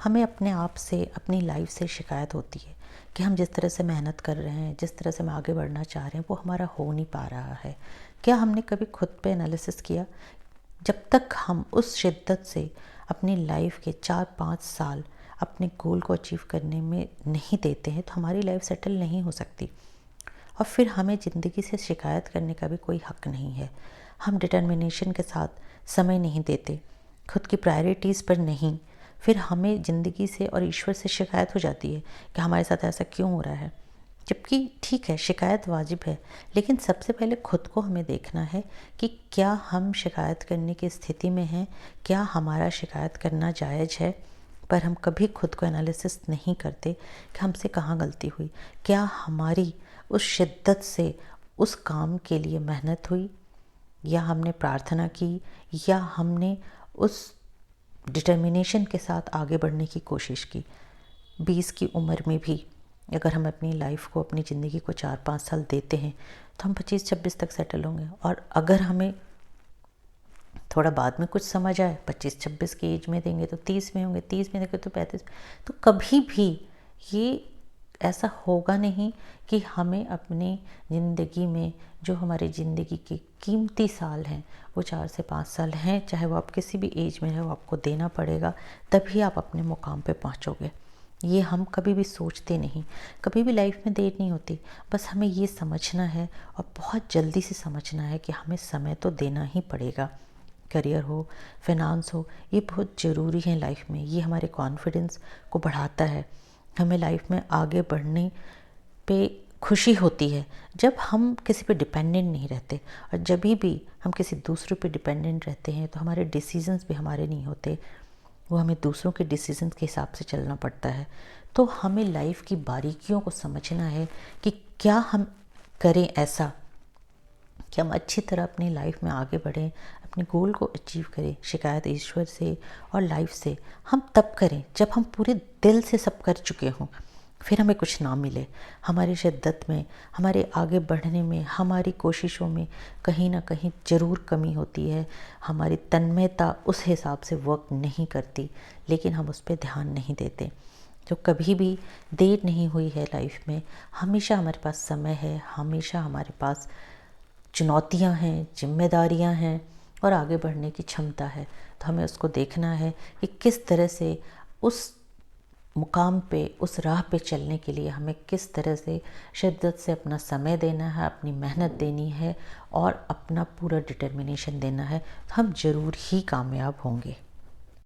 हमें अपने आप से, अपनी लाइफ से शिकायत होती है कि हम जिस तरह से मेहनत कर रहे हैं, जिस तरह से हम आगे बढ़ना चाह रहे हैं, वो हमारा हो नहीं पा रहा है। क्या हमने कभी खुद पे एनालिसिस किया? जब तक हम उस शिद्दत से अपनी लाइफ के 4-5 साल अपने गोल को अचीव करने में नहीं देते हैं, तो हमारी लाइफ सेटल नहीं हो सकती। और फिर हमें ज़िंदगी से शिकायत करने का भी कोई हक़ नहीं है। हम डिटर्मिनेशन के साथ समय नहीं देते, खुद की प्रायोरिटीज़ पर नहीं, फिर हमें ज़िंदगी से और ईश्वर से शिकायत हो जाती है कि हमारे साथ ऐसा क्यों हो रहा है। जबकि ठीक है, शिकायत वाजिब है, लेकिन सबसे पहले खुद को हमें देखना है कि क्या हम शिकायत करने की स्थिति में हैं, क्या हमारा शिकायत करना जायज़ है। पर हम कभी खुद को एनालिसिस नहीं करते कि हमसे कहाँ गलती हुई, क्या हमारी उस शिद्दत से उस काम के लिए मेहनत हुई, या हमने प्रार्थना की, या हमने उस डिटर्मिनेशन के साथ आगे बढ़ने की कोशिश की। 20 की उम्र में भी अगर हम अपनी लाइफ को, अपनी ज़िंदगी को 4-5 साल देते हैं, तो हम 25-26 तक सेटल होंगे। और अगर हमें थोड़ा बाद में कुछ समझ आए, 25-26 की एज में देंगे तो 30 में होंगे, 30 में देंगे तो 35। तो कभी भी ये ऐसा होगा नहीं कि हमें अपनी ज़िंदगी में, जो हमारी ज़िंदगी के कीमती साल हैं, वो 4 से 5 साल हैं, चाहे वो आप किसी भी एज में है, वो आपको देना पड़ेगा, तभी आप अपने मुकाम पे पहुंचोगे। ये हम कभी भी सोचते नहीं। कभी भी लाइफ में देर नहीं होती, बस हमें ये समझना है और बहुत जल्दी से समझना है कि हमें समय तो देना ही पड़ेगा। करियर हो, फाइनेंस हो, ये बहुत ज़रूरी है लाइफ में। ये हमारे कॉन्फिडेंस को बढ़ाता है, हमें लाइफ में आगे बढ़ने पे खुशी होती है जब हम किसी पे डिपेंडेंट नहीं रहते। और जब भी हम किसी दूसरे पे डिपेंडेंट रहते हैं, तो हमारे डिसीजंस भी हमारे नहीं होते, वो हमें दूसरों के डिसीजंस के हिसाब से चलना पड़ता है। तो हमें लाइफ की बारीकियों को समझना है कि क्या हम करें ऐसा कि हम अच्छी तरह अपनी लाइफ में आगे बढ़ें, अपने गोल को अचीव करें। शिकायत ईश्वर से और लाइफ से हम तब करें जब हम पूरे दिल से सब कर चुके हों, फिर हमें कुछ ना मिले। हमारी शिद्दत में, हमारे आगे बढ़ने में, हमारी कोशिशों में कहीं ना कहीं ज़रूर कमी होती है। हमारी तन्मयता उस हिसाब से वर्क नहीं करती, लेकिन हम उस पर ध्यान नहीं देते। तो कभी भी देर नहीं हुई है लाइफ में, हमेशा हमारे पास समय है, हमेशा हमारे पास चुनौतियां हैं, जिम्मेदारियां हैं और आगे बढ़ने की क्षमता है। तो हमें उसको देखना है कि किस तरह से उस मुकाम पे, उस राह पे चलने के लिए हमें किस तरह से शिद्दत से अपना समय देना है, अपनी मेहनत देनी है और अपना पूरा डिटर्मिनेशन देना है। तो हम ज़रूर ही कामयाब होंगे।